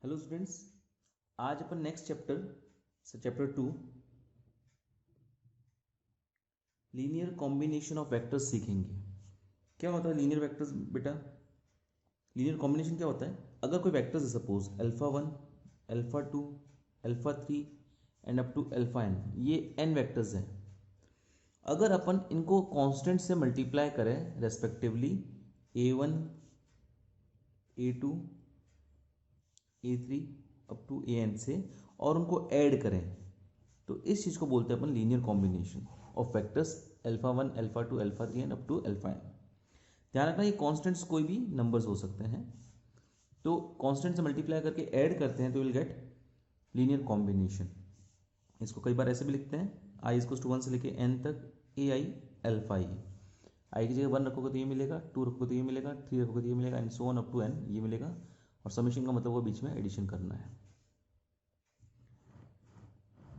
Hello students, आज अपन next chapter 2 linear combination of vectors सीखेंगे। क्या होता है लीनियर वेक्टर्स बेटा? लीनियर कॉम्बिनेशन क्या होता है? अगर कोई वेक्टर्स है suppose alpha 1, alpha 2, alpha 3 and up to alpha n, ये n वेक्टर्स हैं। अगर अपन इनको कांस्टेंट से मल्टीप्लाई करें respectively a1, a2, a3 up to an से, और उनको ऐड करें तो इस चीज़ को बोलते हैं अपन linear combination of vectors alpha 1, alpha 2, alpha 3 and up to alpha n। ध्यान रखना ये कॉन्स्टेंट्स कोई भी नंबर्स हो सकते हैं, तो कॉन्स्टेंट से मल्टीप्लाई करके ऐड करते हैं तो विल गेट लीनियर कॉम्बिनेशन। इसको कई बार ऐसे भी लिखते हैं आई इज टू 1 से लेके n तक ए आई अल्फा आई की जगह 1 रखोगे तो ये मिलेगा, 2 रखोगे तो ये मिलेगा, 3 रखोगे तो ये मिलेगा and so on up to n ये मिलेगा। और समेशन का मतलब वो बीच में एडिशन करना है।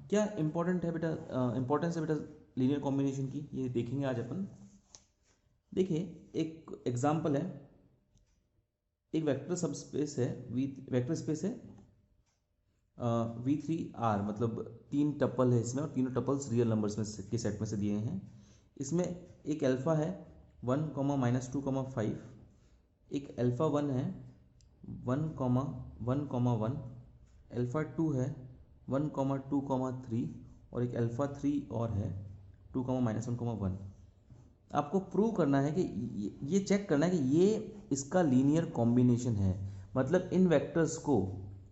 क्या इंपॉर्टेंट है बेटा, इंपॉर्टेंस है बेटा लीनियर कॉम्बिनेशन की, ये देखेंगे आज अपन। देखिए एक एग्जांपल है, एक वेक्टर सब स्पेस है वी, वेक्टर स्पेस है V3R, मतलब 3 टपल है इसमें और तीनों टपल्स रियल नंबर्स में के सेट में से दिए हैं। इसमें एक अल्फा है 1, -2, 5, एक अल्फा 1 है 1, 1, 1, अल्फा 2 है 1, 2, 3 और एक अल्फा 3 और है 2, -1, 1। आपको प्रूव करना है कि ये चेक करना है कि ये इसका लीनियर कॉम्बिनेशन है। मतलब इन वेक्टर्स को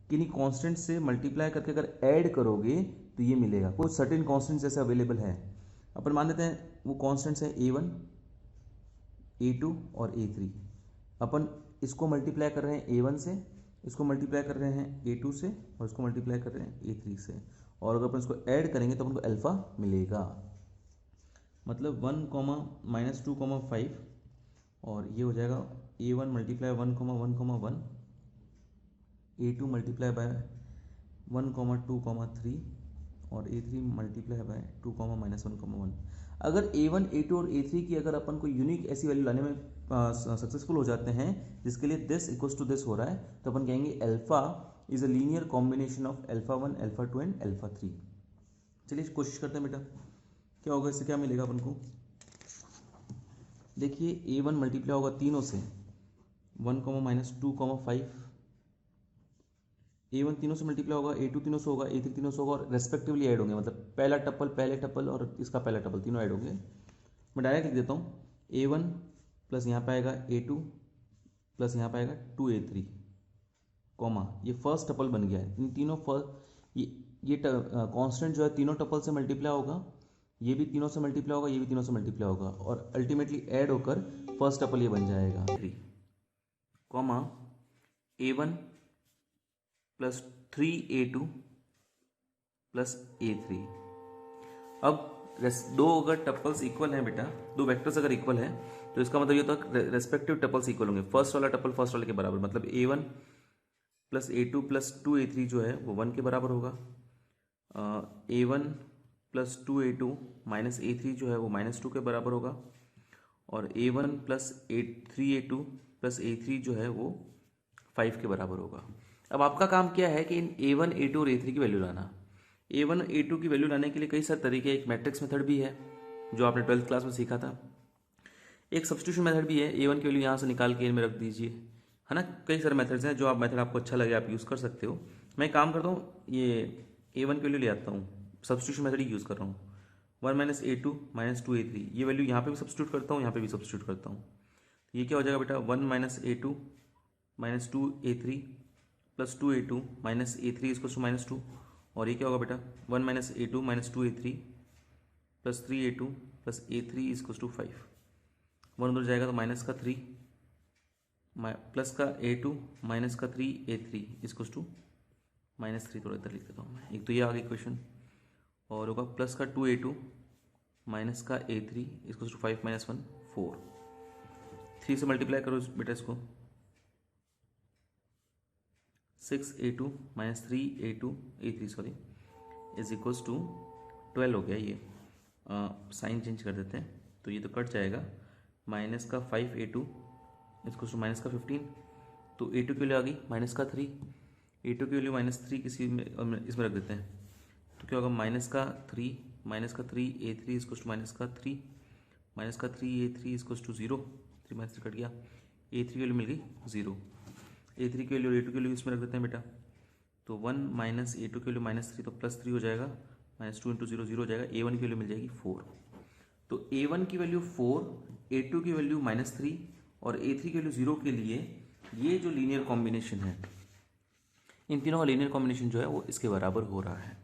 किन्हीं कांस्टेंट से मल्टीप्लाई करके अगर ऐड करोगे तो ये मिलेगा। कुछ सर्टेन कांस्टेंट्स जैसे अवेलेबल है, अपन मान लेते हैं वो कांस्टेंट्स हैं A1, A2 और A3। अपन इसको मल्टीप्लाई कर रहे हैं A1 से, इसको मल्टीप्लाई कर रहे हैं A2 से और इसको मल्टीप्लाई कर रहे हैं A3 से, और अगर अपन इसको ऐड करेंगे तो अपन को अल्फा मिलेगा। मतलब 1, -2, 5 और ये हो जाएगा A1 multiply 1, 1, 1, A2 multiply by 1, 2, 3 और A3 मल्टीप्लाई बाय 2, -1, 1। अगर A1, A2 और A3 की अगर अपन को यूनिक ऐसी वैल्यू लाने में सक्सेसफुल हो जाते हैं जिसके लिए दिस इक्वल्स टू दिस हो रहा है, तो अपन कहेंगे alpha is a linear combination of alpha 1, alpha 2 and alpha 3। चलिए कोशिश करते हैं बेटा, क्या होगा, इससे क्या मिलेगा अपन को। देखिए A1 मल्टीप्लाई होगा तीनों से 1, -2, 5, A1 तीनों से मल्टीप्लाई होगा, A2 तीनों से होगा, A3 तीनों से होगा और रेस्पेक्टिवली ऐड होंगे। मतलब पहले टपल और इसका पहला टपल तीनों ऐड होंगे। मैं डायरेक्ट लिख देता हूँ A1 प्लस यहाँ पे आएगा A2 प्लस यहाँ पे आएगा 2A3 कॉमा, ये फर्स्ट टपल बन गया है। इन तीनों फर्स्ट ये कांस्टेंट जो है तीनों टपल से मल्टीप्लाई होगा, ये भी तीनों से मल्टीप्लाई होगा, ये भी तीनों से मल्टीप्लाई होगा और अल्टीमेटली ऐड होकर फर्स्ट टपल ये बन जाएगा 3 comma A1 plus 3A2 plus A3। अब दो अगर टपल्स इक्वल हैं बेटा, दो वेक्टर्स अगर इक्वल हैं तो इसका मतलब ये होता है रेस्पेक्टिव टपल्स इक्वल होंगे। फर्स्ट वाला टपल फर्स्ट वाले के बराबर, मतलब A1 plus A2 plus 2A3 जो है वो 1 के बराबर होगा। A1 plus 2A2 minus A3 जो है वो -2 के बराबर होगा। और A1 plus 3A2 plus A3 जो है वो 5 के बराबर होगा। अब आपका काम क्या है कि इन A1, A2 और A3 की वैल्यू लाना। A1 A2 की वैल्यू लाने के लिए कई सारे तरीके, एक मैट्रिक्स मेथड भी है जो आपने 12th क्लास में सीखा था, एक सब्स्टिट्यूशन मेथड भी है। A1 की वैल्यू यहाँ से निकाल के इनमें रख दीजिए, है ना। कई सारे मेथड्स हैं, जो आप मेथड आपको अच्छा लगे आप यूज़ कर सकते हो। मैं काम करता हूँ, ये A1 की वैल्यू ले आता हूँ, सब्स्टिट्यूशन मेथड ही यूज़ कर रहा हूँ। 1 -A2 -2A3, ये वैल्यू यहाँ पे भी सब्स्टिट्यूट करता हूँ, यहाँ पे भी सब्स्टिट्यूट करता हूँ। तो ये क्या हो जाएगा बेटा, 1 -A2 -2A3 plus 2A2 -A3 is -2। और ये क्या होगा बेटा, 1 -A2 -2A3 plus 3A2 plus A3 is to 5। 1 उधर जाएगा तो माइनस का 3 प्लस का A2 माइनस का 3A3 इज टू -3। थोड़ा इधर लिख देता हूँ मैं, एक तो ये आ गई इक्वेशन, और होगा प्लस का 2A2 माइनस का A3 इज टू 5 -1 4। 3 से मल्टीप्लाई करो बेटा इसको, 6A2 -3A2 A3 sorry is equals to 12 हो गया। ये साइन चेंज कर देते हैं तो ये तो कट जाएगा, माइनस का 5A2 इसको टू माइनस का 15, तो A2 के लिए आ गई माइनस का 3, A2 की वैल्यू -3 किसी में इसमें रख देते हैं, तो क्या होगा -3 A3 equals to -3 A3 equals to 0, 3 -3 cut गया, A3 की वैल्यू मिल गई 0, A3 की वैल्यू A2 की वैल्यू इसमें रख देते हैं बेटा, तो 1 A2 की वैल्यू -3 तो +3 हो जाएगा, -2 × 0 0 हो जाएगा, A1 की वैल्यू मिल जाएगी 4। तो A1 की वैल्यू 4, A2 की वैल्यू -3 और A3 की वैल्यू 0 के लिए ये जो लीनियर कॉम्बिनेशन है, इन तीनों का लीनियर कॉम्बिनेशन जो है वो इसके बराबर हो रहा है।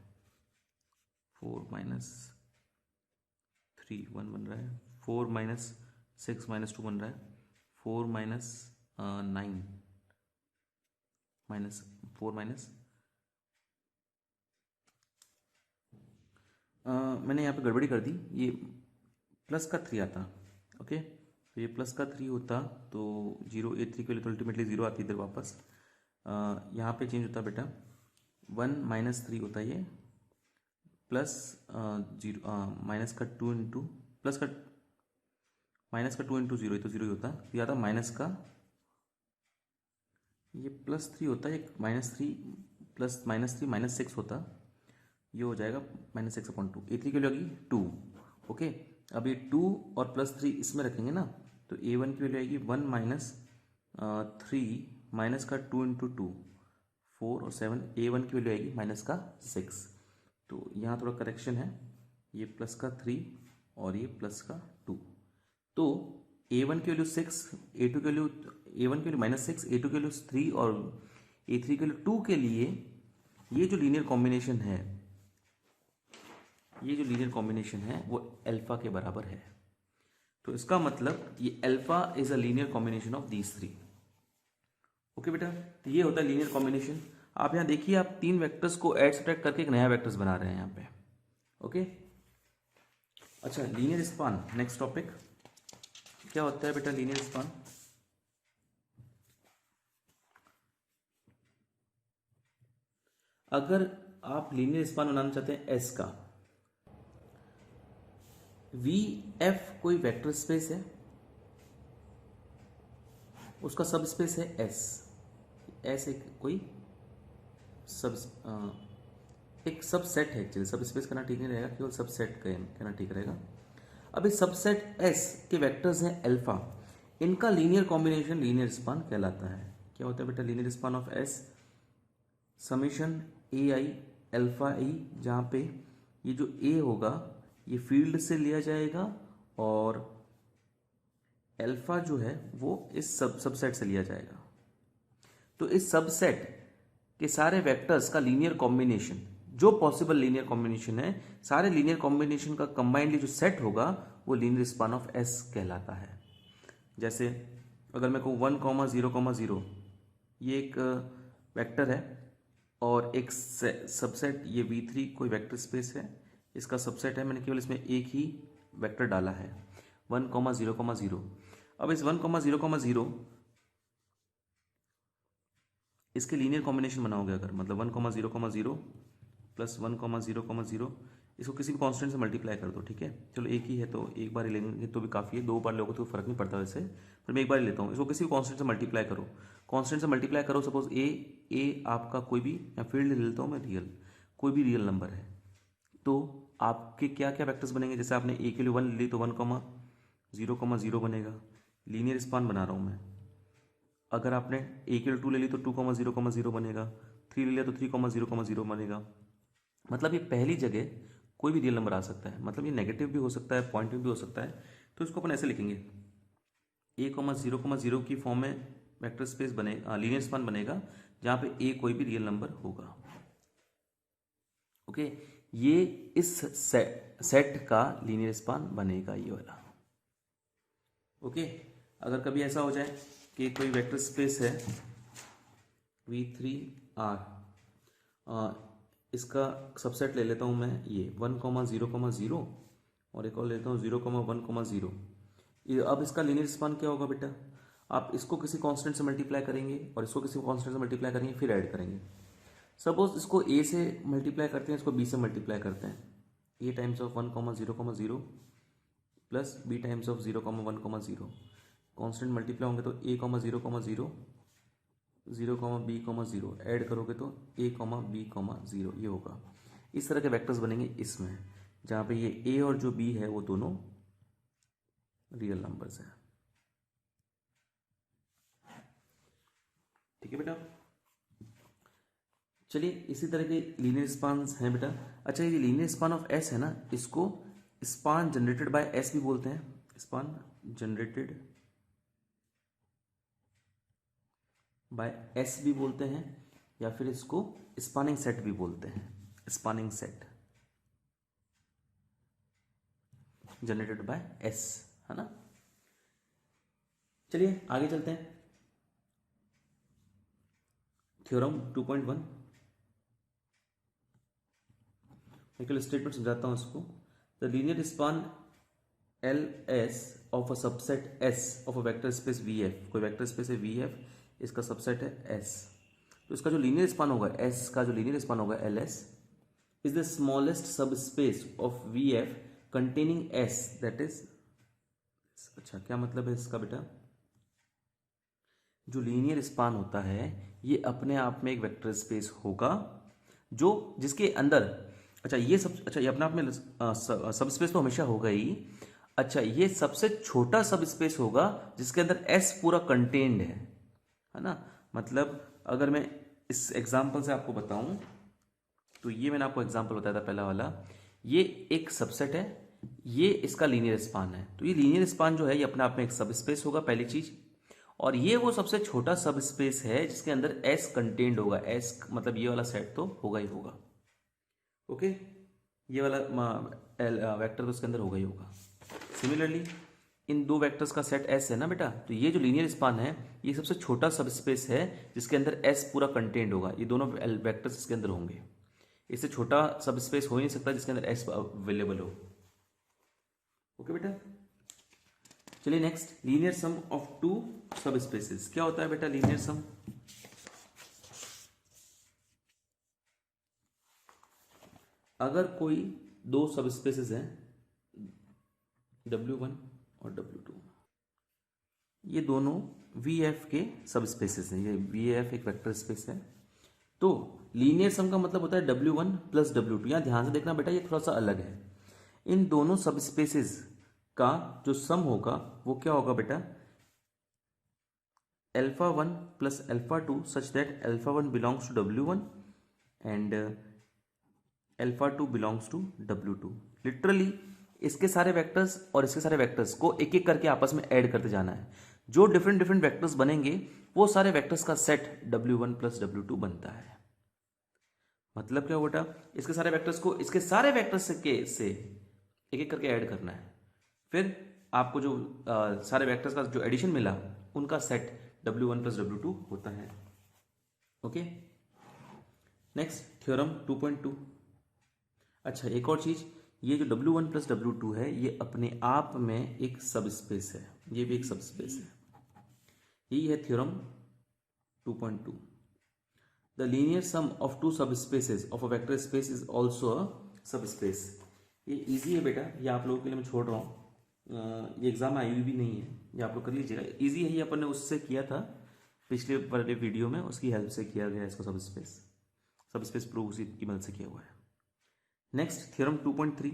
4 -3 1 बन रहा है, 4 -6 -2 बन रहा है, 4 -9 -4 मैंने यहाँ पे गड़बड़ी कर दी, ये प्लस का 3 आता, ओके, तो ये प्लस का 3 होता तो 0 A3 के लिए तो अल्टीमेटली 0 आती इधर वापस, यहाँ पे चेंज होता बेटा, 1 -3 होता ये, प्लस 0 माइनस का 2 इंटू प्लस का -2 इंटू 0, तो 0 ही होता, तो यह आता माइनस का, ये +3 होता है, -3 प्लस -3 -6 होता, ये हो जाएगा -6/2, A3 की वैल्यू आएगी 2, ओके। अब ये 2 और +3 इसमें रखेंगे ना, तो A1 की वैल्यू आएगी 1 -3 माइनस का 2 इंटू 2 4 और 7, A1 की वैल्यू आएगी -6। तो यहाँ थोड़ा करेक्शन है, ये प्लस का 3 और ये प्लस का 2, तो A1 की वैल्यू 6, A2 की वैल्यू A1 की वैल्यू -6, A2 की वैल्यू 3 और A3 की वैल्यू 2 के लिए ये जो लीनियर कॉम्बिनेशन है, ये जो लीनियर कॉम्बिनेशन है वो अल्फा के बराबर है। तो इसका मतलब ये alpha is a linear combination of these three, okay बेटा। तो ये होता है लीनियर कॉम्बिनेशन। आप यहाँ देखिए, आप 3 वेक्टर्स को ऐड सब्ट्रैक्ट करके एक नया वेक्टर्स बना रहे हैं यहाँ पे, ओके। अच्छा, लीनियर स्पान, नेक्स्ट टॉपिक क्या होता है बेटा लीनियर स्पान? अगर आप लीनियर स्पान बनाना चाहते हैं एस का, वी एफ कोई वेक्टर स्पेस है, उसका सब स्पेस है एस, एस एक कोई एक सब सेट है, एक्चुअली सब स्पेस कहना ठीक नहीं रहेगा, केवल सब सेट कहना ठीक रहेगा। अब इस सबसेट एस के वेक्टर्स हैं अल्फा, इनका लीनियर कॉम्बिनेशन लीनियर स्पान कहलाता है। क्या होता है बेटा linear span of S? Summation A I alpha E, जहाँ पे ये जो ए होगा ये फील्ड से लिया जाएगा और अल्फा जो है वो इस सबसेट से लिया जाएगा। तो इस सबसेट के सारे वेक्टर्स का लीनियर कॉम्बिनेशन, जो पॉसिबल लीनियर कॉम्बिनेशन है, सारे लीनियर कॉम्बिनेशन का कंबाइंडली जो सेट होगा वो लीनियर स्पान ऑफ एस कहलाता है। जैसे अगर मैं कहूँ 1,0,0 ये एक वेक्टर है और एक सबसेट ये V3 कोई वेक्टर स्पेस है, इसका सबसेट है, मैंने केवल इसमें एक ही वेक्टर डाला है 1,0,0। अब इस 1,0,0 इसके लीनियर कॉम्बिनेशन बनाओगे अगर, मतलब 1,0,0 प्लस 1,0,0, इसको किसी भी कांस्टेंट से मल्टीप्लाई कर दो, ठीक है। चलो एक ही है तो एक बार ही लेंगे तो भी काफ़ी है, 2 बार लोगों तो फर्क नहीं पड़ता वैसे, पर मैं एक बार ही लेता हूँ। इसको किसी भी कांस्टेंट से मल्टीप्लाई करो, कांस्टेंट से मल्टीप्लाई करो, सपोज ए आपका कोई भी, या फील्ड ले लेता हूँ मैं रियल, कोई भी रियल नंबर है, तो आपके क्या क्या वैक्टर्स बनेंगे? जैसे आपने ए के लिए 1 ली तो 1,0,0 बनेगा, लीनियर स्पान बना रहा हूँ मैं। अगर आपने ए के लिए 2 ले ली तो 2,0,0 बनेगा, 3 ले लिया तो 3,0,0 बनेगा। मतलब ये पहली जगह कोई भी रियल नंबर आ सकता है, मतलब ये नेगेटिव भी हो सकता है, पॉजिटिव भी हो सकता है। तो इसको अपन ऐसे लिखेंगे, A,0,0 की फॉर्म में वेक्टर स्पेस बनेगा, लीनियर स्पान बनेगा जहाँ पे ए कोई भी रियल नंबर होगा, ओके। ये इस सेट का लीनियर स्पान बनेगा ये वाला, ओके। अगर कभी ऐसा हो जाए कि कोई वेक्टर स्पेस है V3R, इसका सबसेट ले लेता हूँ मैं ये 1,0,0 और एक और लेता हूँ 0,1,0। ये अब इसका लीनियर स्पान क्या होगा बेटा? आप इसको किसी कांस्टेंट से मल्टीप्लाई करेंगे और इसको किसी कांस्टेंट से मल्टीप्लाई करेंगे, फिर ऐड करेंगे। सपोज इसको ए से मल्टीप्लाई करते हैं, इसको बी से मल्टीप्लाई करते हैं, A times of 1,0,0 plus B times of 0,1,0। Constant multiply होंगे तो A,0,0 0,b,0 ऐड करोगे तो a,b,0 ये होगा। इस तरह के वेक्टर्स बनेंगे इसमें, जहाँ पे ये a और जो b है वो दोनों रियल नंबर्स हैं। ठीक है बेटा। चलिए इसी तरह के लीनियर स्पान्स हैं बेटा। अच्छा, ये लीनियर स्पान ऑफ एस है ना, इसको स्पान जनरेटेड बाय एस भी बोलते हैं, स्पान जनरेटेड बाय एस भी बोलते हैं, या फिर इसको स्पानिंग सेट भी बोलते हैं, spanning set generated by S, है ना। चलिए आगे चलते हैं। थ्योरम 2.1 एक स्टेटमेंट समझाता हूं इसको। The linear span L S of a subset S of a vector space V F, कोई वेक्टर स्पेस है वी एफ, इसका सबसेट है एस, तो इसका जो लीनियर स्पान होगा एस का जो लीनियर स्पान होगा L S is the smallest subspace of V F containing S, that is. अच्छा, क्या मतलब है इसका बेटा? जो लीनियर स्पान होता है ये अपने आप में एक वेक्टर स्पेस होगा जो जिसके अंदर, अच्छा ये अपने आप में सब स्पेस तो हमेशा होगा ही। अच्छा, ये सबसे छोटा सब स्पेस होगा जिसके अंदर एस पूरा कंटेन्ड है ना। मतलब अगर मैं इस एग्जांपल से आपको बताऊं तो ये मैंने आपको एग्जांपल बताया था पहला वाला, ये एक सबसेट है, ये इसका लीनियर स्पान है, तो ये लीनियर स्पान जो है ये अपने आप में एक सब स्पेस होगा पहली चीज, और ये वो सबसे छोटा सब स्पेस है जिसके अंदर एस कंटेन्ड होगा। एस मतलब ये वाला सेट तो होगा ही होगा, ओके, ये वाला वेक्टर तो इसके अंदर होगा ही होगा। सिमिलरली इन दो वेक्टर्स का सेट एस है ना बेटा, तो ये जो लीनियर स्पान है ये सबसे छोटा सब स्पेस है जिसके अंदर एस पूरा कंटेन्ड होगा, ये दोनों वेक्टर्स इसके अंदर होंगे। इससे छोटा सब स्पेस हो ही नहीं सकता जिसके अंदर एस अवेलेबल हो। ओके बेटा, चलिए next, linear sum of two subspaces. क्या होता है बेटा लीनियर सम? अगर कोई दो सब स्पेसेस हैं W1 और W2, ये दोनों VF के सब स्पेसेस हैं, ये VF एक वेक्टर स्पेस है, तो लीनियर सम का मतलब होता है W1 प्लस W2। यहां ध्यान से देखना बेटा, ये थोड़ा सा अलग है। इन दोनों सब स्पेसेस का जो सम होगा वो क्या होगा बेटा? α1 plus α2 such that α1 belongs to W1 and α2 belongs to W2। Literally इसके सारे वेक्टर्स और इसके सारे वेक्टर्स को एक एक करके आपस में ऐड करते जाना है। जो डिफरेंट डिफरेंट वेक्टर्स बनेंगे वो सारे वेक्टर्स का सेट W1 प्लस W2 बनता है। मतलब क्या बेटा? इसके सारे वेक्टर्स को इसके सारे वेक्टर्स से एक एक करके ऐड करना है, फिर आपको जो सारे वेक्टर्स का जो एडिशन मिला उनका सेट W1 प्लस W2 होता है। Okay, next theorem 2.2। अच्छा, एक और चीज, ये जो W1 प्लस W2 है ये अपने आप में एक सब स्पेस है, ये भी एक सब स्पेस है। यही है theorem 2.2। The linear sum of two subspaces of a vector space is also a subspace. ये इजी है बेटा, ये आप लोगों के लिए मैं छोड़ रहा हूँ, ये एग्जाम आई हुई भी नहीं है, ये आप लोग कर लीजिएगा। इजी है, ये अपन ने उससे किया था पिछले वाले वीडियो में, उसकी हेल्प से किया गया इसको। सब स्पेस प्रूव उसी की मदद से किया हुआ है। Next theorem 2.3।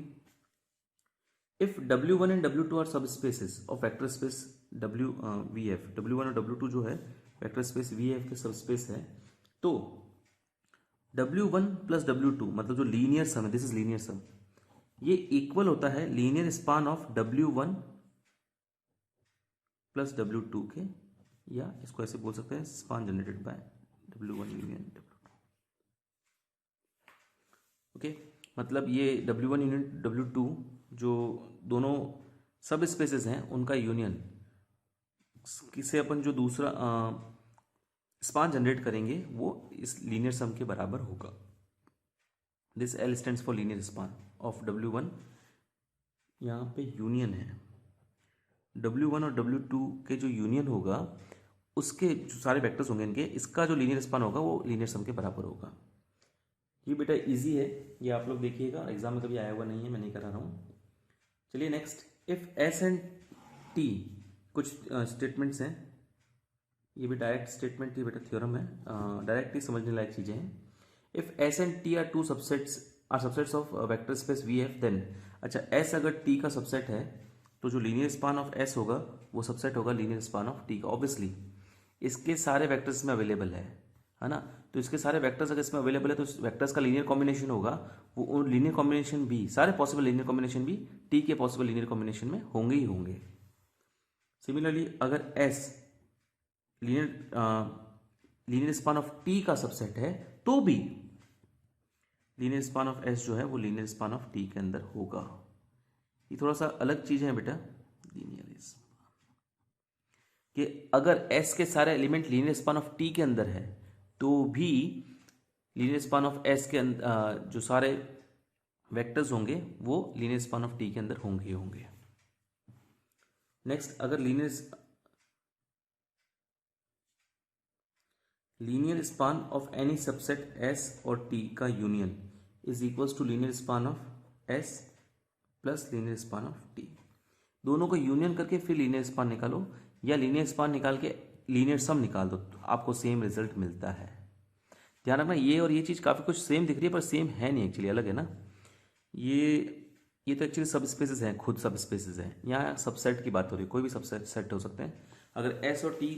If W1 and W2 are subspaces of vector space VF, W1 और W2 जो है वेक्टर स्पेस VF के सब स्पेस है, तो W1 प्लस W2 मतलब जो लीनियर सम है, दिस इज लीनियर सम, ये इक्वल होता है linear span of W1 plus W2 के, या इसको ऐसे बोल सकते हैं span generated bye W1 union W2। Okay, मतलब ये W1 यूनियन W2 जो दोनों सब स्पेसेस हैं उनका यूनियन, किसे अपन जो दूसरा स्पान जनरेट करेंगे वो इस लीनियर सम के बराबर होगा। This L stands for linear span of W1, यहाँ पे यूनियन है W1 और W2 के जो यूनियन होगा उसके जो सारे वेक्टर्स होंगे इनके, इसका जो लीनियर स्पान होगा वो लीनियर सम के बराबर होगा। ये बेटा इजी है, ये आप लोग देखिएगा, एग्जाम में कभी आया हुआ नहीं है, मैं नहीं करा रहा हूँ। चलिए next, if S and T कुछ स्टेटमेंट्स हैं, ये भी डायरेक्ट स्टेटमेंट थी बेटा, थ्योरम है, डायरेक्ट ही समझने लायक चीजें हैं। If S and T are two subsets of vector space V F then, अच्छा एस अगर टी का सबसेट है तो जो लीनियर स्पान ऑफ एस होगा वो सबसेट होगा लीनियर स्पान ऑफ टी का। ऑब्वियसली इसके सारे वेक्टर्स में अवेलेबल है ना, तो इसके सारे वेक्टर्स अगर इसमें अवेलेबल है तो इस वेक्टर्स का लीनियर कॉम्बिनेशन होगा, वो लीनियर कॉम्बिनेशन भी, सारे पॉसिबल लीनियर कॉम्बिनेशन भी टी के पॉसिबल लीनियर कॉम्बिनेशन में होंगे ही होंगे। सिमिलरली अगर S linear span of T का सबसेट है तो भी लीनियर स्पान ऑफ एस जो है वो लीनियर स्पान ऑफ टी के अंदर होगा। ये थोड़ा सा अलग चीज है बेटा, लीनियर कि अगर एस के सारे element linear span of T के अंदर है तो भी लीनियर स्पान ऑफ एस के जो सारे वेक्टर्स होंगे वो लीनियर स्पान ऑफ टी के अंदर होंगे ही होंगे। नेक्स्ट, अगर linear span of any subset S और टी का union is equals to linear span of S plus linear span of T. दोनों को यूनियन करके फिर लीनियर स्पान निकालो, या लीनियर स्पान निकाल के लीनियर सम निकाल दो, तो आपको सेम रिजल्ट मिलता है। ध्यान रखना, ये और ये चीज़ काफ़ी कुछ सेम दिख रही है पर सेम है नहीं, एक्चुअली अलग है ना। ये तो एक्चुअली सब स्पेसेस हैं, खुद सब स्पेसेस हैं। यहाँ सबसेट की बात हो रही है, कोई भी सबसेट सेट हो सकते हैं। अगर एस और टी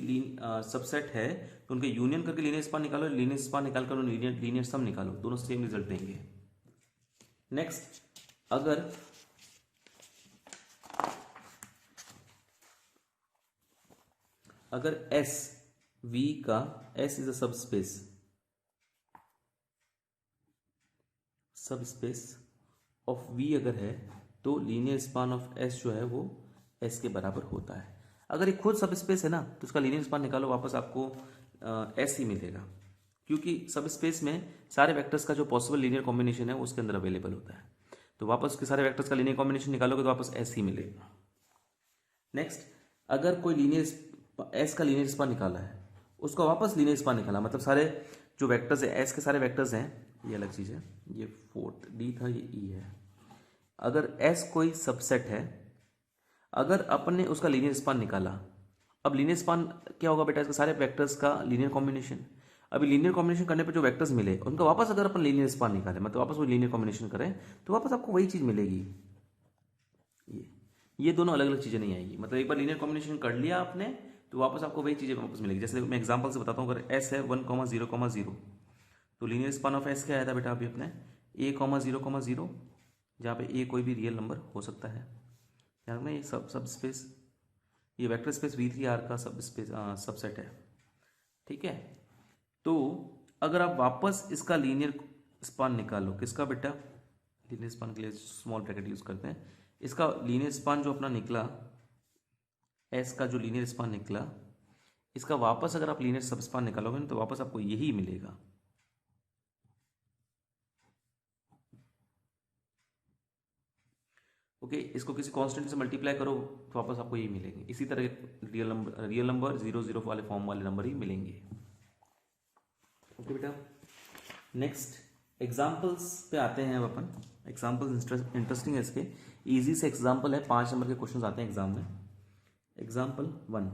सबसेट है तो उनके यूनियन करके लीनियर स्पान निकालो, लीनियर स्पान निकाल कर लीनियर सम निकालो, दोनों सेम रिजल्ट देंगे। नेक्स्ट, अगर एस वी का, S is a subspace of V अगर है तो लीनियर स्पान ऑफ एस जो है वो एस के बराबर होता है। अगर ये खुद सब स्पेस है ना तो उसका लीनियर स्पान निकालो, वापस आपको एस ही मिलेगा, क्योंकि सब स्पेस में सारे वेक्टर्स का जो पॉसिबल लीनियर कॉम्बिनेशन है उसके अंदर अवेलेबल होता है। तो वापस उसके सारे वेक्टर्स का लीनियर कॉम्बिनेशन निकालोगे तो वापस एस ही मिलेगा। नेक्स्ट, अगर कोई एस का लीनियर स्पान निकाला है, उसका वापस लीनियर स्पान निकाला, मतलब सारे जो वेक्टर्स है एस के सारे वेक्टर्स हैं, ये अलग चीज़ है, ये फोर्थ डी था, ये ई है। अगर एस कोई सबसेट है, अगर अपन ने उसका लीनियर स्पान निकाला, अब लीनियर स्पान क्या होगा बेटा, इसके सारे वेक्टर्स का लीनियर कॉम्बिनेशन। अभी लीनियर कॉम्बिनेशन करने पर जो वेक्टर्स मिले उनका वापस अगर अपन लीनियर स्पान निकालें, मतलब वापस वो लीनियर कॉम्बिनेशन करें, तो वापस आपको वही चीज़ मिलेगी। ये दोनों अलग अलग चीज़ें नहीं आएगी, मतलब एक बार लीनियर कॉम्बिनेशन कर लिया आपने तो वापस आपको वही चीज़ें वापस मिलेगी। जैसे मैं एग्जांपल से बताता हूँ, अगर एस है 1,0,0 तो लीनियर स्पान ऑफ एस क्या आया था बेटा अभी अपने, a,0,0, जहाँ पे ए कोई भी रियल नंबर हो सकता है। ध्यान रखना, ये सब स्पेस, ये वेक्टर स्पेस V3R का सबसेट है, ठीक है। तो अगर आप वापस इसका लीनियर स्पान निकालो, किसका बेटा, लीनियर स्पान के लिए स्मॉल ब्रैकेट यूज करते हैं, इसका लीनियर स्पान जो अपना निकला, एस का जो लीनियर स्पान निकला, इसका वापस अगर आप लीनियर सब स्पान निकालोगे तो वापस आपको यही मिलेगा। ओके, इसको किसी कांस्टेंट से मल्टीप्लाई करो तो वापस आपको यही मिलेंगे। इसी तरह रियल नंबर 0,0 वाले फॉर्म वाले नंबर ही मिलेंगे। ओके बेटा, नेक्स्ट एग्जाम्पल्स पे आते हैं अब अपन। एग्जाम्पल्स इंटरेस्टिंग है इसके, इजी से एग्जाम्पल है, 5 नंबर के क्वेश्चन आते हैं एग्जाम में। एग्जाम्पल 1,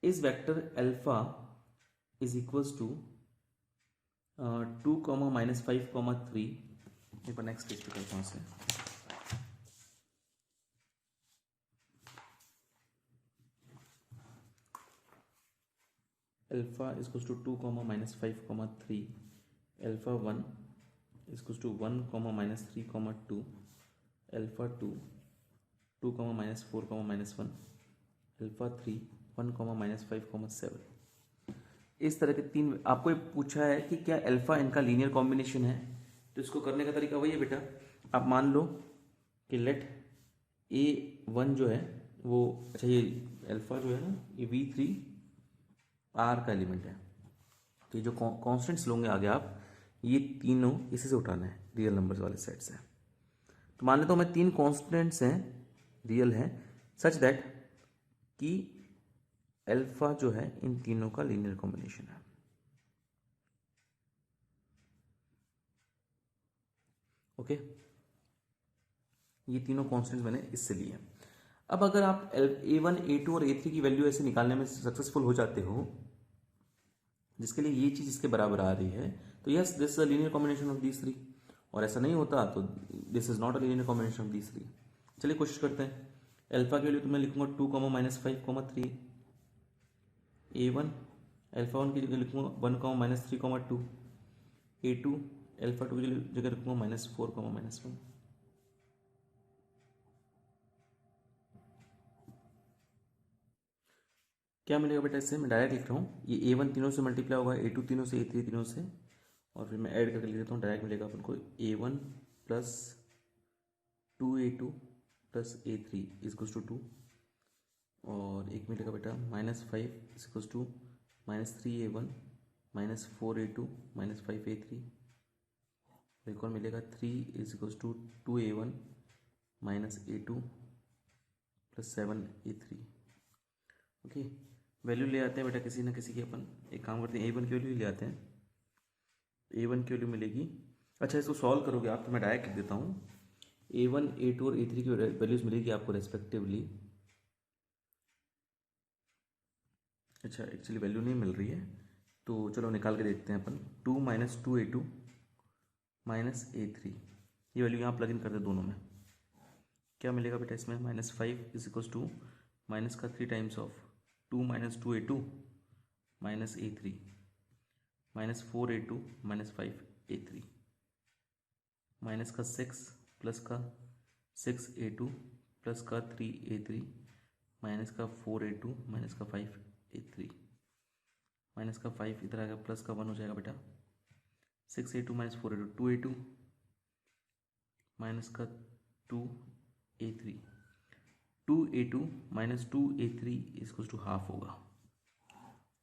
इस vector alpha is equals to 2, -5, 3। एक बार नेक्स्ट पेज पे करता हूँ इसे। Alpha is equals to 2, -5, 3, alpha 1 is equals to 1, -3, 2, alpha 2, 2, -4, -1, alpha 3, 1, -5, 7। इस तरह के तीन आपको पूछा है कि क्या अल्फा इनका लीनियर कॉम्बिनेशन है, तो इसको करने का तरीका वही है बेटा। आप मान लो कि लेट A1 जो है वो, अच्छा ये अल्फा जो है ना ये V3R का एलिमेंट है, तो ये जो कॉन्स्टेंट्स लोगे आगे आप, ये तीनों इसी से उठाना है, रियल नंबर्स वाले सेट से। तो मान लेता हूँ मैं 3 कॉन्स्टेंट्स हैं, रियल हैं, सच दैट कि अल्फा जो है इन तीनों का लीनियर कॉम्बिनेशन है। ओके, ये तीनों कॉन्स्टेंट्स मैंने इससे लिए हैं। अब अगर आप A1 A2 और A3 की वैल्यू ऐसे निकालने में सक्सेसफुल हो जाते हो, जिसके लिए ये चीज़ इसके बराबर आ रही है, तो yes this is a linear combination of these three. और ऐसा नहीं होता तो this is not a linear combination of these three. चलिए कोशिश करते हैं। अल्फा के लिए तो मैं लिखूंगा 2, -5, 3 A1, अल्फा 1 की जगह लिखूंगा 1, -3, 2 A2, अल्फा 2 की जगह लिखूंगा -4, -1। क्या मिलेगा बेटा इससे? मैं डायरेक्ट लिख रहा हूँ, ये A1 तीनों से मल्टीप्लाई होगा, A2 तीनों से, A3 तीनों से, और फिर मैं ऐड करके लिख देता हूँ। डायरेक्ट मिलेगा अपन को A1 plus 2A2 plus A3 equals to 2, और एक मिलेगा बेटा -5 equals to -3A1 -4A2 -5A3। एक और मिलेगा 3 is equals to 2A1 -A2 plus 7A3। Okay, value ले आते हैं बेटा किसी ना किसी की। अपन एक काम करते हैं, A1 की वैल्यू ले आते हैं। A1 की वैल्यू मिलेगी, अच्छा इसको सॉल्व करोगे आप तो मैं डायरेक्ट लिख देता हूँ। A1 A2 और A3 की वैल्यूज मिलेगी आपको रेस्पेक्टिवली। अच्छा एक्चुअली वैल्यू नहीं मिल रही है, तो चलो निकाल के देखते हैं अपन। 2 - 2A2 -A3, ये वैल्यू यहाँ प्लग इन कर दे दोनों में। क्या मिलेगा बेटा इसमें? -5 इज टू माइनस का 3 times of 2 - 2A2 -A3 -4A2 -5A3 minus का 6 प्लस का 6A2 प्लस का 3A3 माइनस का 4A2 माइनस का 5A3 माइनस का 5 इधर आएगा, प्लस का 1 हो जाएगा बेटा। 6A2 - 4A2 2A2 माइनस का 2A3 2A2 - 2A3 इसको टू हाफ होगा।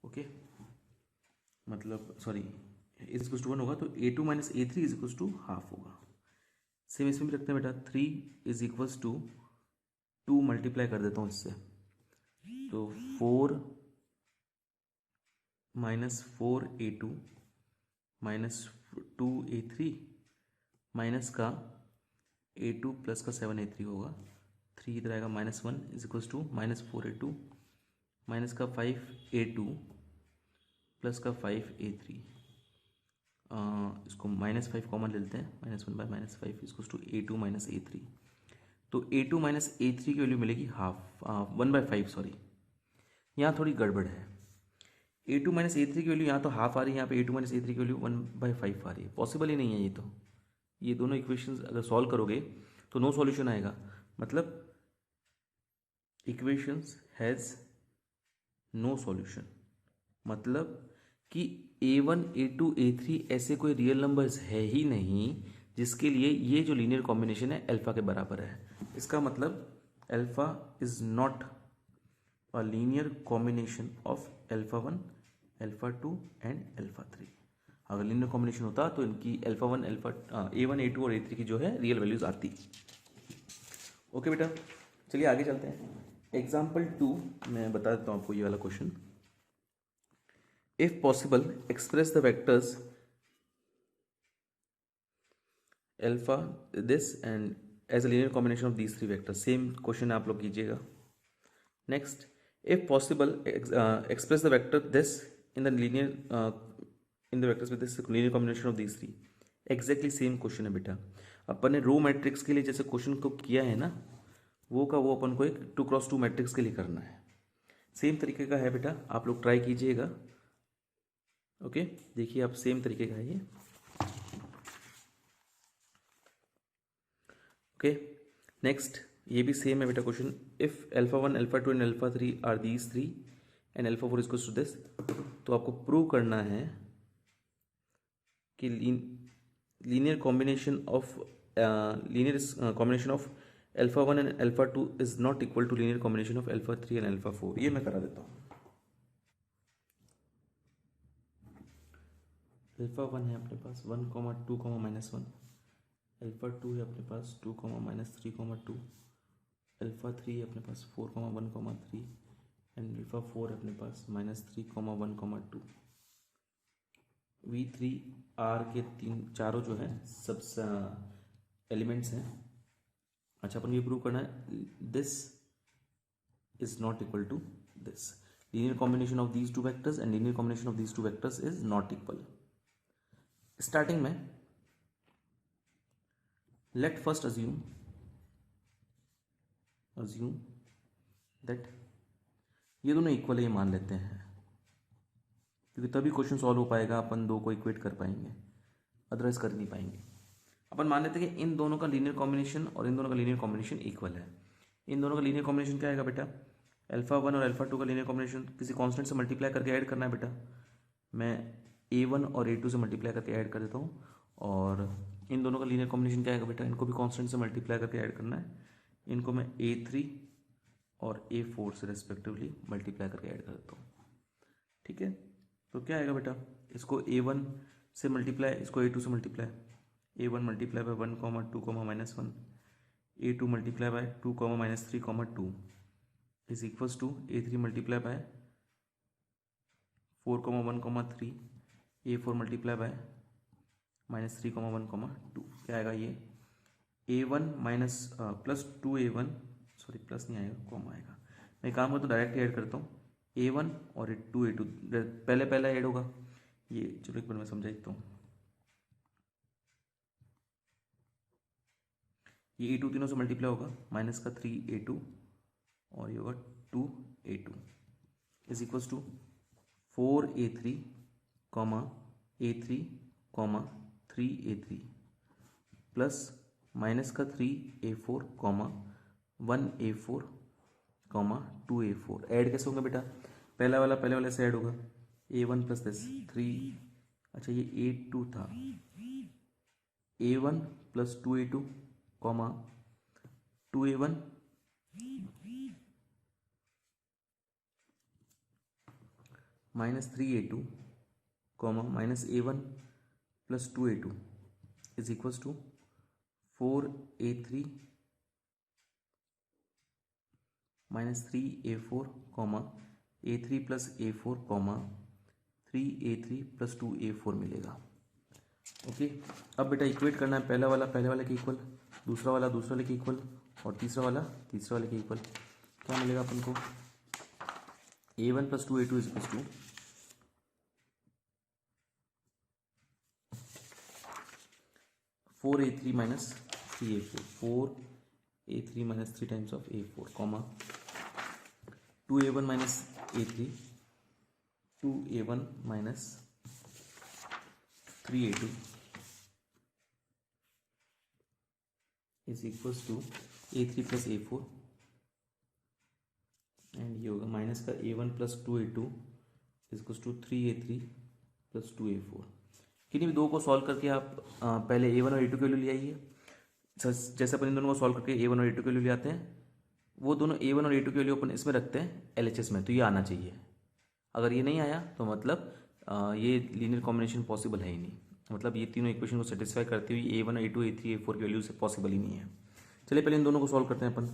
ओके, मतलब सॉरी इज इक्वल टू 1 होगा, तो A2 - A3 is equal to half होगा। सेम इसमें भी रखते हैं बेटा, 3 इज इक्वल्स टू 2 मल्टीप्लाई कर देता हूँ इससे, तो 4 - 4A2 -2A3 माइनस का A2 प्लस का 7A3 होगा। 3 इधर आएगा, -1 is equals to -4A2 minus का 5A2 प्लस का 5A3। इसको -5 कॉमन ले लेते हैं, -1/-5 इसको टू A2 - A3। तो A2 - A3 की वैल्यू मिलेगी हाफ 1/5, सॉरी यहाँ थोड़ी गड़बड़ है। A2 - A3 की वैल्यू यहाँ तो हाफ आ रही है, यहाँ पे A2 - A3 की वैल्यू 1/5 आ रही है। पॉसिबल ही नहीं है ये तो। ये दोनों इक्वेशंस अगर सॉल्व करोगे तो नो सॉल्यूशन आएगा, मतलब इक्वेशंस हैज़ नो सॉल्यूशन, मतलब कि A1 A2 A3 ऐसे कोई रियल नंबर्स है ही नहीं जिसके लिए ये जो लीनियर कॉम्बिनेशन है अल्फा के बराबर है। इसका मतलब alpha is not a linear combination of alpha 1 alpha 2 and alpha 3। अगर लीनियर कॉम्बिनेशन होता तो इनकी अल्फा 1 अल्फा A1 A2 और A3 की जो है रियल वैल्यूज आती। ओके बेटा, चलिए आगे चलते हैं। एग्जाम्पल 2 मैं बता देता हूँ आपको ये वाला question. If possible, express the vectors alpha this and as a linear combination of these three vectors. Same question आप लोग कीजिएगा. Next, if possible, express the vector this in the linear in the vectors with this linear combination of these three. Exactly same question है बेटा. अपन ने row matrix के लिए जैसे question को किया है ना, वो का वो अपन को एक 2x2 मैट्रिक्स के लिए करना है। सेम तरीके का है बेटा, आप लोग ट्राई कीजिएगा। ओके, देखिए आप सेम तरीके का है ये। ओके, नेक्स्ट ये भी सेम है बेटा question. If alpha 1 alpha 2 and alpha 3 are these 3 and alpha 4 equals to this, तो आपको प्रूव करना है कि linear combination of alpha 1 and alpha 2 is not equal to linear combination of alpha 3 and alpha 4। ये मैं करा देता हूँ। अल्फा 1 है अपने पास 1, 2, -1। अल्फा 2 है अपने पास 2, -3, 2। अल्फा 3 है अपने पास 4, 1, 3 एंड अल्फा 4 है अपने पास -3, 1, 2। V3 R के चारों जो है सब एलिमेंट्स हैं। अच्छा, अपन ये प्रूव करना है this is not equal to this. Linear combination of these two vectors and linear combination of these two vectors is not equal. Starting में let first assume that ये दोनों इक्वल है, ये मान लेते हैं, क्योंकि तभी क्वेश्चन सॉल्व हो पाएगा, अपन दो को इक्वेट कर पाएंगे, अदरवाइज कर नहीं पाएंगे। अपन मान लेते हैं कि इन दोनों का लीनियर कॉम्बिनेशन और इन दोनों का लीनियर कॉम्बिनेशन इक्वल है। इन दोनों का लीनियर कॉम्बिनेशन क्या आएगा बेटा? अल्फा 1 और अल्फा 2 का लीनियर कॉम्बिनेशन किसी कांस्टेंट से मल्टीप्लाई करके ऐड करना है बेटा। मैं a1 और a2 से मल्टीप्लाई करके ऐड कर देता हूँ, और इन दोनों का लीनियर कॉम्बिनेशन क्या आएगा बेटा? इनको भी कांस्टेंट से मल्टीप्लाई करके ऐड करना है। इनको मैं a3 और a4 से रेस्पेक्टिवली मल्टीप्लाई करके ऐड कर देता हूँ, ठीक है। तो क्या आएगा बेटा? इसको a1 से मल्टीप्लाई, इसको a2 से multiply, a1 multiply by 1, 2, -1, a2 multiply by 2, -3, 2 is equals to a3 multiply by 4, 1, 3, a4 multiply by -3, 1, 2। क्या आएगा ये? a1 minus plus 2a1, sorry plus नहीं आएगा, कॉमा आएगा। मैं काम करता हूँ डायरेक्ट ऐड करता हूँ, a1 और 2a2 पहले ऐड होगा ये। चलो एक बार मैं समझा देता हूँ। ये a2 तीनों से मल्टीप्लाई होगा, माइनस का 3a2 और ये होगा 2a2 is equals to 4a3 comma a3 comma 3a3 plus minus का 3a4 comma 1a4 comma 2a4। Add कैसे होगा बेटा? पहले वाला से ऐड होगा, a1 प्लस दिस 3, अच्छा ये a2 था, a1 plus 2a2 comma 2a1 minus 3a2 comma minus a1 plus 2a2 is equals to 4a3 minus 3a4 comma a3 plus a4 comma 3a3 plus 2a4 मिलेगा। Okay, अब बेटा equate करना है, पहले वाला के इक्वल, दूसरा वाला दूसरे वाले के इक्वल, और तीसरा वाला तीसरे वाले के इक्वल। क्या मिलेगा अपन को? a1 plus 2a2 is equals to 4a3 minus 3a4, 4a3 minus 3 times of a4 comma 2a1 minus a3, 2a1 minus 3a2 is equals to a3 plus a4, and ये होगा माइनस का a1 plus 2a2 is equals to 3a3 plus 2a4। किन्हीं भी दो को solve करके आप पहले a1 और a2 के वैल्यू ले आइए। जैसे अपन इन दोनों को सॉल्व करके a1 और a2 के वैल्यू ले आते हैं, वो दोनों a1 और a2 के वैल्यू अपन इसमें रखते हैं LHS में, तो ये आना चाहिए। अगर ये नहीं आया तो मतलब ये लीनियर कॉम्बिनेशन पॉसिबल है ही नहीं, मतलब ये तीनों इक्वेशन को सेटिस्फाई करती हुई a1, a2, a3, a4 की वैल्यू से पॉसिबल ही नहीं है। चलिए पहले इन दोनों को सॉल्व करते हैं अपन।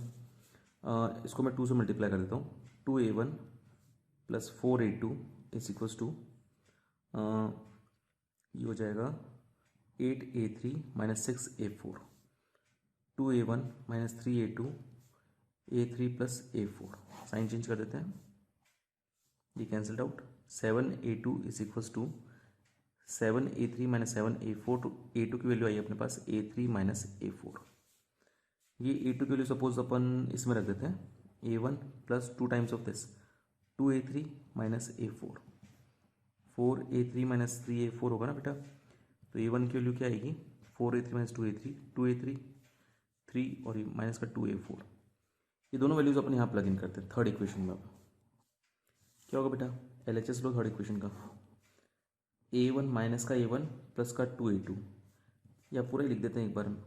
इसको मैं 2 से मल्टीप्लाई कर देता हूँ, 2a1 plus 4a2 is equals to ये हो जाएगा 8a3 minus 6a4, 2a1 minus 3a2, a3 plus a4। Sign change कर देते हैं, ये cancelled out. 7a2 is equals to 7a3 minus 7a4, तो a2 की वैल्यू आई अपने पास a3 माइनस a4। ये a2 की वैल्यू सपोज अपन इसमें रख देते हैं, a1 plus 2 times of this 2a3 minus a4, 4a3 minus 3a4 होगा ना बेटा। तो a1 की वैल्यू क्या आएगी? 4a3 माइनस 2a3 3 और माइनस का 2a4। ये दोनों वैल्यूज अपन यहाँ प्लग इन करते हैं थर्ड इक्वेशन में। अब क्या होगा बेटा? LHS लो थर्ड इक्वेशन का, a1 माइनस का a1 प्लस का 2a2, या पूरा ही लिख देते हैं एक बार में।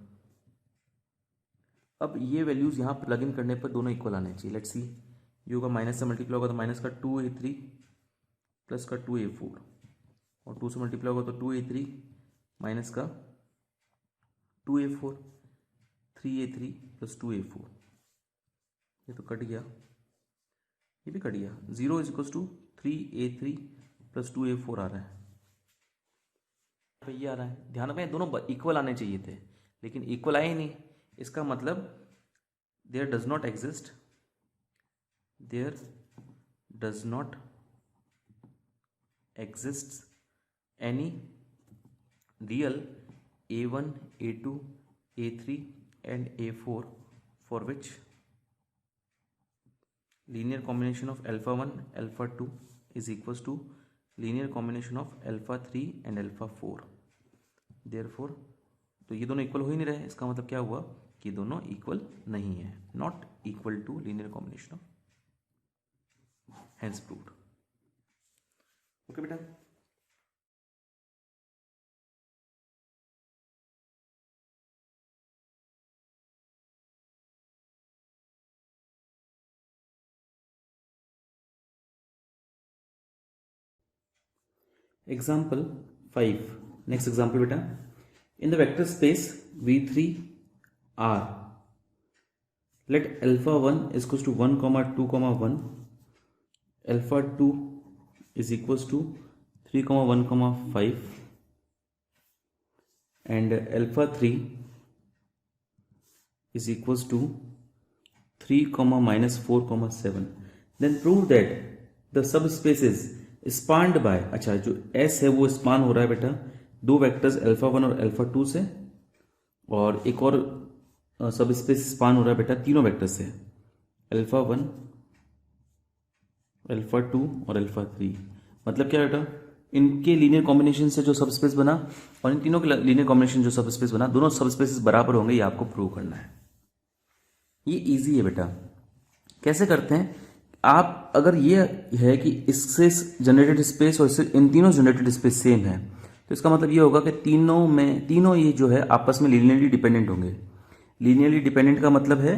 अब ये वैल्यूज़ यहाँ प्लग इन करने पर दोनों इक्वल आने चाहिए। लेट्स सी, ये होगा माइनस से मल्टीप्लाई होगा तो माइनस का 2a3 प्लस का 2a4, और 2 से मल्टीप्लाई होगा तो 2a3 माइनस का 2a4, 3a3 प्लस 2a4। ये तो कट गया, ये भी कट गया। 0 is equals to 3a3 plus 2a4 आ रहा है, ये आ रहा है। ध्यान रखें दोनों इक्वल आने चाहिए थे, लेकिन इक्वल आए ही नहीं। इसका मतलब there does not exist there does not exist any real A1, A2, A3 and A4 for which linear combination of alpha 1 alpha 2 is equals to linear combination of alpha 3 and alpha 4. therefore तो ये दोनों equal हो ही नहीं रहे, इसका मतलब क्या हुआ कि दोनों इक्वल नहीं है, not equal to linear combination of, hence proved. Okay बेटा. Example 5. Next example beta. In the vector space V3 R, let alpha 1 is equals to 1, 2, 1, alpha 2 is equals to 3, 1, 5, and alpha 3 is equals to 3, minus 4, 7. Then prove that the subspaces spanned by, अच्छा जो S है वो span हो रहा है बेटा दो vectors alpha 1 और अल्फा 2 से, और एक और सब स्पेस स्पान हो रहा है बेटा तीनों वेक्टर से, अल्फा 1, अल्फा 2 और अल्फा 3. मतलब क्या बेटा, इनके लीनियर कॉम्बिनेशन से जो सब स्पेस बना और इन तीनों के लीनियर कॉम्बिनेशन जो सब स्पेस बना, दोनों सब स्पेसेस बराबर होंगे, ये आपको प्रूव करना है. ये इजी है बेटा. कैसे करते हैं, आप अगर ये है कि इससे जनरेटेड स्पेस और इससे इन तीनों जनरेटेड स्पेस सेम है, तो इसका मतलब ये होगा कि तीनों ये जो है आपस में लीनियरली डिपेंडेंट होंगे. लीनियरली डिपेंडेंट का मतलब है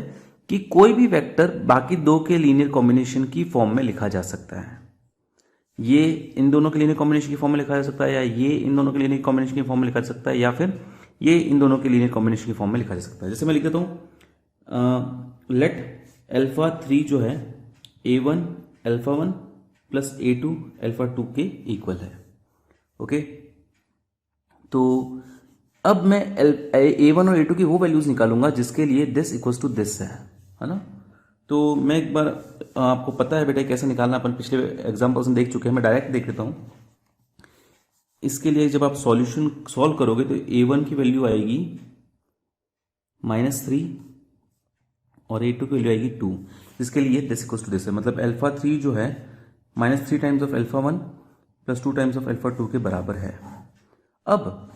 कि कोई भी वेक्टर बाकी दो के लीनियर कॉम्बिनेशन की फॉर्म में लिखा जा सकता है. ये इन दोनों के लीनियर कॉम्बिनेशन की फॉर्म में लिखा जा सकता है, या ये इन दोनों के लीनियर कॉम्बिनेशन की फॉर्म में लिखा जा सकता है, या फिर ये इन दोनों के लीनियर कॉम्बिनेशन की फॉर्म में लिखा जा सकता है. जैसे मैं लिख देता हूँ, लेट अल्फा 3 जो है A1 alpha 1 plus A2 alpha 2 के इक्वल है. ओके, तो अब मैं A1 और A2 की वो वैल्यूज निकालूंगा जिसके लिए दिस इक्वल्स टू दिस है ना. तो मैं एक बार, आपको पता है बेटा कैसे निकालना, अपन पिछले एग्जाम्पल्स में देख चुके हैं, मैं डायरेक्ट देख लेता हूँ. इसके लिए जब आप सॉल्यूशन सॉल्व करोगे तो A1 की वैल्यू आएगी -3 और A2 की वैल्यू आएगी 2, जिसके लिए दिस इक्वल्स टू दिस है. मतलब अल्फा 3 जो है -3 times of alpha 1 plus 2 times of alpha 2 के बराबर है. अब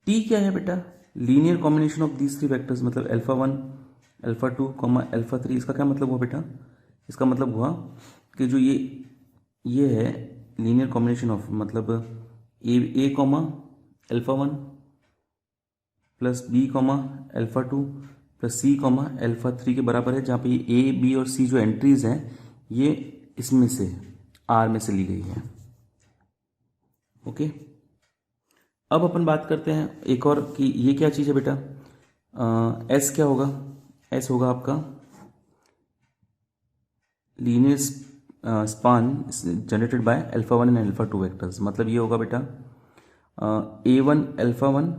T क्या है बेटा, linear combination of these three vectors, मतलब अल्फा 1 अल्फा 2 अल्फा 3. इसका क्या मतलब हुआ बेटा, इसका मतलब हुआ कि जो ये है लीनियर कॉम्बिनेशन ऑफ, मतलब A comma alpha 1 plus B comma alpha 2 plus C comma alpha 3 के बराबर है, जहाँ पे ये ए बी और सी जो एंट्रीज हैं ये इसमें से आर में से ली गई है. ओके, अब अपन बात करते हैं एक और कि ये क्या चीज़ है बेटा, एस क्या होगा, एस होगा आपका linear span generated by alpha 1 and alpha 2 vectors. मतलब ये होगा बेटा A1 alpha 1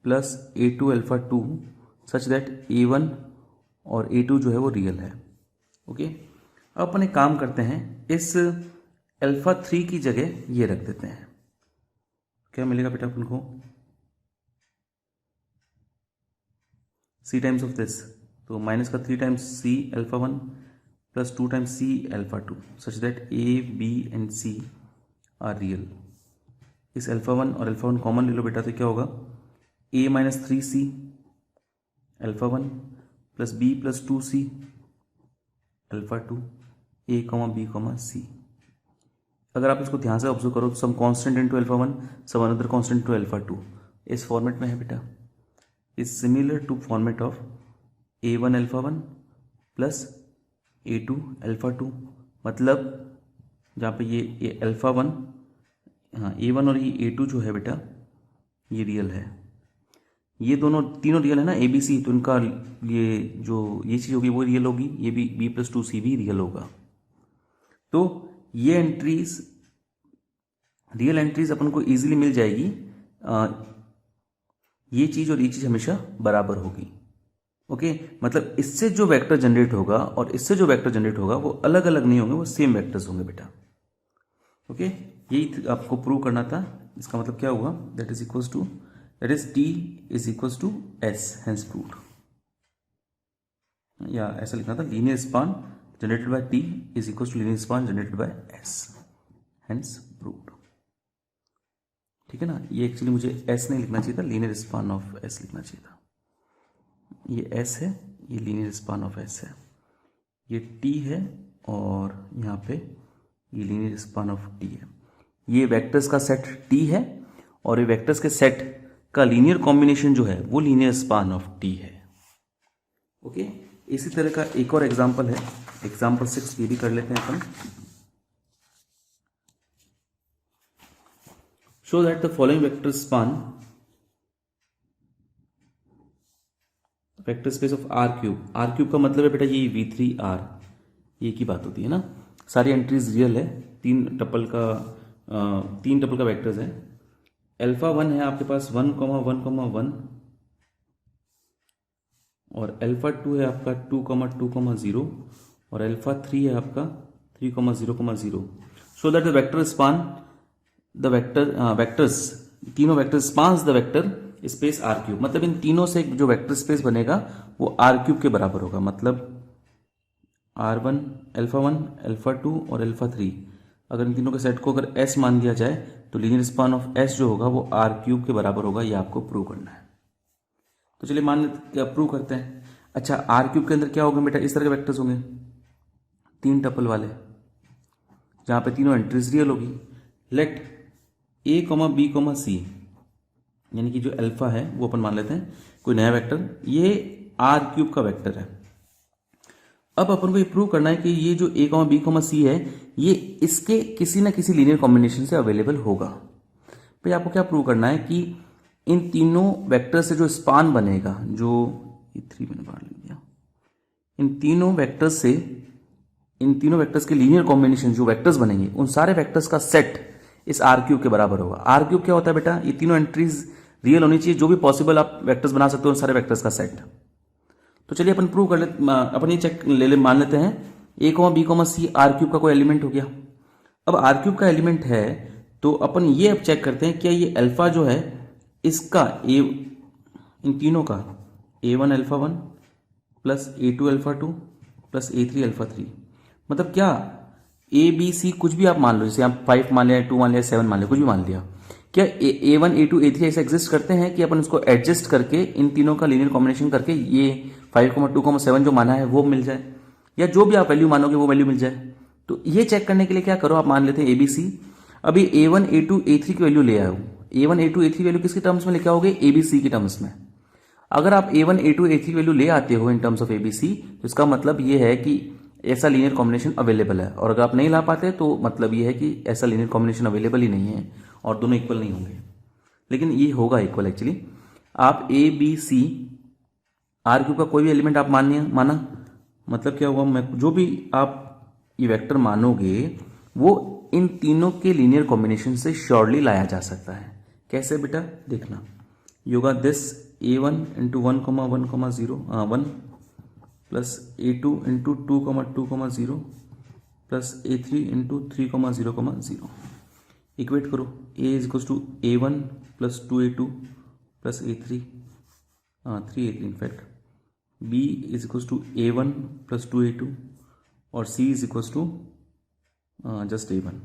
plus A2 alpha 2 such that A1 और A2 जो है वो रियल है. ओके, अब अपन एक काम करते हैं, इस अल्फा 3 की जगह ये रख देते हैं. क्या मिलेगा बेटा अपन को, C टाइम्स ऑफ दिस, तो माइनस का 3 times C alpha 1 plus 2 times C alpha 2 such that A B and C are real. इस अल्फा 1 और अल्फा 1 कॉमन ले लो बेटा, तो क्या होगा A minus 3C alpha 1 plus B plus 2C alpha 2 A comma B comma C. अगर आप इसको ध्यान से ऑब्जर्व करो तो some constant into alpha 1 some another constant into alpha 2 इस फॉर्मेट में है बेटा. Is similar to format of A1 alpha 1 plus A2 alpha 2. मतलब जहाँ पे ये अल्फा 1, हाँ A1 और ये A2 जो है बेटा ये रियल है. ये दोनों तीनों रियल है ना A B C, तो इनका ये जो ये चीज़ होगी वो रियल होगी, ये भी B प्लस 2C भी रियल होगा. तो ये एंट्रीज रियल एंट्रीज अपन को इजीली मिल जाएगी. ये चीज़ और ये चीज़ हमेशा बराबर होगी. ओके मतलब इससे जो वेक्टर जनरेट होगा और इससे जो वेक्टर जनरेट होगा वो अलग अलग नहीं होंगे, वो सेम वेक्टर्स होंगे बेटा। ओके यही आपको प्रूव करना था। इसका मतलब क्या हुआ, that is equals to that is T is equals to S, hence proved. या ऐसा लिखना था, linear span generated by T is equals to linear span generated by S, hence proved. ठीक है ना, ये एक्चुअली मुझे एस नहीं लिखना चाहिए था, लीनियर स्पान ऑफ एस लिखना चाहिए था। ये एस है, ये लीनियर स्पान ऑफ एस है, ये टी है और यहाँ पे ये लीनियर स्पान ऑफ टी है। ये वेक्टर्स का सेट टी है और ये वेक्टर्स के सेट का लीनियर कॉम्बिनेशन जो है वो लीनियर स्पान ऑफ टी है। ओके इसी तरह का एक और एग्जांपल है, एग्जांपल 6 ये भी कर लेते हैं अपन। Show that the following vector span vector space of R cube. R cube का मतलब है बेटा ये V3R, ये की बात होती है ना। सारी एंट्रीज रियल है, तीन टपल का वेक्टर्स है। अल्फा 1 है आपके पास 1,1,1 और अल्फा 2 है आपका 2,2,0 और अल्फा 3 है आपका 3,0,0। So that the vector span the vectors तीनों vector spans the vector space R cube. मतलब इन तीनों से जो वेक्टर स्पेस बनेगा वो आर क्यूब के बराबर होगा। मतलब R1 अल्फा 1 अल्फा 2 और अल्फा 3, अगर इन तीनों के सेट को अगर S मान दिया जाए तो लीनियर स्पान ऑफ S जो होगा वो आर क्यूब के बराबर होगा। ये आपको प्रूव करना है। तो चलिए मान प्रूव करते हैं। अच्छा आर क्यूब के अंदर क्या होगा बेटा, इस तरह के वेक्टर्स होंगे, तीन टपल वाले, जहां पे तीनों एंट्रीज रियल होगी। लेट A, B, C, यानी कि जो अल्फा है वो अपन मान लेते हैं कोई नया वेक्टर, ये आर क्यूब का वेक्टर है। अब अपन को ये प्रूव करना है कि ये जो A, B, C है ये इसके किसी ना किसी लीनियर कॉम्बिनेशन से अवेलेबल होगा। भाई आपको क्या प्रूव करना है कि इन तीनों वेक्टर से जो स्पान बनेगा, जो ये 3 मैंने बाहर लिख दिया, इन तीनों वेक्टर्स के लीनियर कॉम्बिनेशन जो वेक्टर्स बनेंगे उन सारे वेक्टर्स का सेट इस आर क्यूब के बराबर होगा। आर क्यूब क्या होता है बेटा, ये तीनों एंट्रीज रियल होनी चाहिए, जो भी पॉसिबल आप वेक्टर्स बना सकते हो उन सारे वेक्टर्स का सेट। तो चलिए अपन प्रूव कर लेते, अपन ये चेक मान लेते हैं A, B, C are cube का कोई एलिमेंट हो गया। अब आर क्यूब का एलिमेंट है तो अपन ये अब चेक करते हैं क्या ये अल्फा जो है इसका इन तीनों का A1 alpha 1 plus A2 alpha 2 plus A3 alpha 3, मतलब क्या ABC कुछ भी आप मान लो, जैसे आप 5 मान लिया, 2 मान लिया, 7 मान लिया, कुछ भी मान लिया, क्या A1 A2 A3 ऐसे एग्जिस्ट करते हैं कि अपन उसको एडजस्ट करके इन तीनों का लीनियर कॉम्बिनेशन करके ये 5,2,7 जो माना है वो मिल जाए, या जो भी आप वैल्यू मानोगे वो वैल्यू मिल जाए। तो ये चेक करने के लिए क्या करो, आप मान लेते हैं ABC। अभी A1 A2 A3 की वैल्यू ले आए हो, A1 A2 A3 वैल्यू किसके टर्म्स में लेके आओगे, ABC की टर्म्स में। अगर आप A1 A2 A3 वैल्यू ले आते हो इन टर्म्स ऑफ ABC तो इसका मतलब ये है कि ऐसा लीनियर कॉम्बिनेशन अवेलेबल है, और अगर आप नहीं ला पाते तो मतलब ये है कि ऐसा लीनियर कॉम्बिनेशन अवेलेबल ही नहीं है और दोनों इक्वल नहीं होंगे। लेकिन ये होगा इक्वल एक्चुअली। आप ABC आर क्यूब का कोई भी एलिमेंट आप माना, मतलब क्या हुआ, मैं जो भी आप ये वेक्टर मानोगे वो इन तीनों के लीनियर कॉम्बिनेशन से श्योरली लाया जा सकता है। कैसे बेटा देखना, योगा this A1 into 1,1,0 plus A2 into 2,2,0 plus A3 into 3,0,0। Equate करो, A is equals to A1 plus 2A2 plus A3 3A3 in fact, B is equals to A1 plus 2A2 और C is equals to just A1।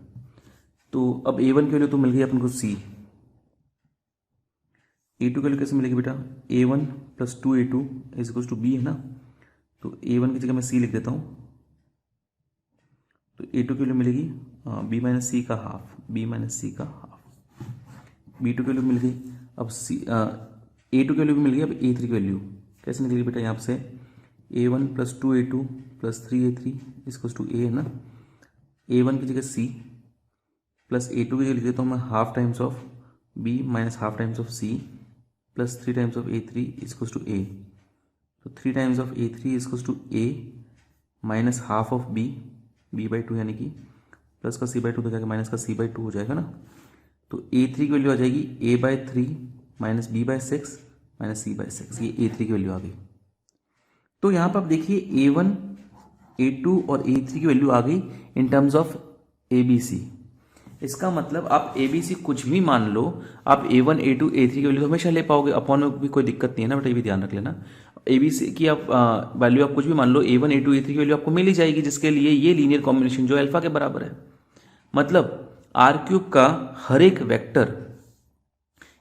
तो अब A1 की value तो मिल गई अपन को C, A2 की value कैसे मिलेगी बेटा, A1 plus 2A2 is equals to B है ना, तो A1 की जगह मैं C लिख देता हूँ, तो A2 की वैल्यू मिलेगी B माइनस C का हाफ, B माइनस C का हाफ, B2 की वैल्यू मिल गई। अब A2 की वैल्यू भी मिल गई। अब A3 की वैल्यू कैसे निकलेगी बेटा, यहाँ से A1 plus 2A2 plus 3A3 equals to A है ना, A1 की जगह C प्लस A2 की जगह लिख देता हूँ मैं half times of B minus half times of C plus 3 times of A3 equals to A। तो 3 times of A3 equals to A minus half of B by 2, यानी कि प्लस का C बाई 2 तो जाएगा माइनस का C by 2 हो जाएगा ना। तो A3 की वैल्यू आ जाएगी A by 3 minus B by 6 minus C by 6, ये A3 की वैल्यू आ गई। तो यहाँ पर आप देखिए A1, A2 और A3 की वैल्यू आ गई इन टर्म्स ऑफ ABC। इसका मतलब आप ABC कुछ भी मान लो, आप A1, A2, A3 की वैल्यू हमेशा ले पाओगे, अपॉन में भी कोई दिक्कत नहीं है ना बेटा, ये भी ध्यान रख लेना। ABC की आप वैल्यू आप कुछ भी मान लो, A1, A2, A3 की वैल्यू आपको मिल ही जाएगी, जिसके लिए ये लीनियर कॉम्बिनेशन जो अल्फा के बराबर है। मतलब R³ का हर एक वेक्टर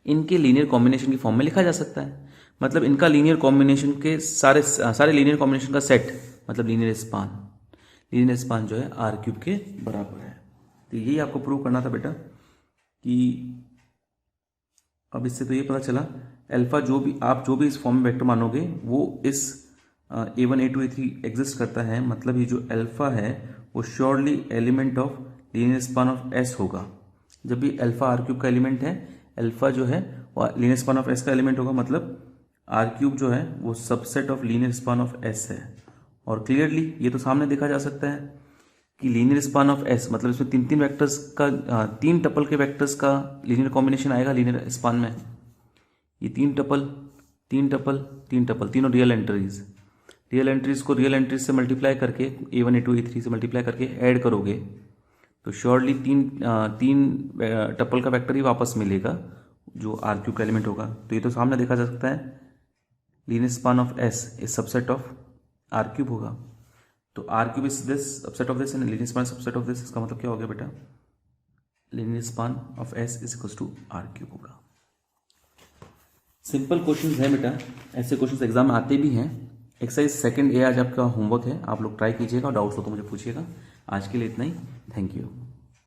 इनके लीनियर कॉम्बिनेशन की फॉर्म में लिखा जा सकता है। मतलब इनका लीनियर कॉम्बिनेशन के सारे लीनियर कॉम्बिनेशन का सेट, मतलब लीनियर स्पान जो है R³ के बराबर है। तो यही आपको प्रूव करना था बेटा कि अब इससे तो ये पता चला अल्फा जो भी इस फॉर्म में वेक्टर मानोगे वो इस A1, A2, A3 एग्जिस्ट करता है। मतलब ये जो अल्फा है वो surely element of linear span of S होगा। जब भी अल्फा R³ का एलिमेंट है, अल्फा जो है वो लीनियर स्पान ऑफ S का एलिमेंट होगा। मतलब R³ जो है वो subset of linear span of S है। और क्लियरली ये तो सामने देखा जा सकता है कि लीनियर स्पान ऑफ S, मतलब इसमें तीन वेक्टर्स का, 3 टपल के वेक्टर्स का लीनियर कॉम्बिनेशन आएगा लीनियर स्पान में। ये 3 टपल, तीनों रियल एंट्रीज को रियल एंट्रीज से मल्टीप्लाई करके A1, A2, A3 से मल्टीप्लाई करके ऐड करोगे तो श्योरली तीन टपल का वेक्टर ही वापस मिलेगा जो R³ का एलिमेंट होगा। तो ये तो सामने देखा जा सकता है linear span of S is subset of R³ होगा। तो R³ is this subset of this and linear span subset of this. इसका मतलब क्या हो गया बेटा, linear span of S is equal to R³ होगा। सिंपल क्वेश्चंस है बेटा, ऐसे क्वेश्चंस एग्जाम में आते भी हैं। एक्सरसाइज सेकंड ए आज आपका होमवर्क है, आप लोग ट्राई कीजिएगा, डाउट्स हो तो मुझे पूछिएगा। आज के लिए इतना ही, थैंक यू।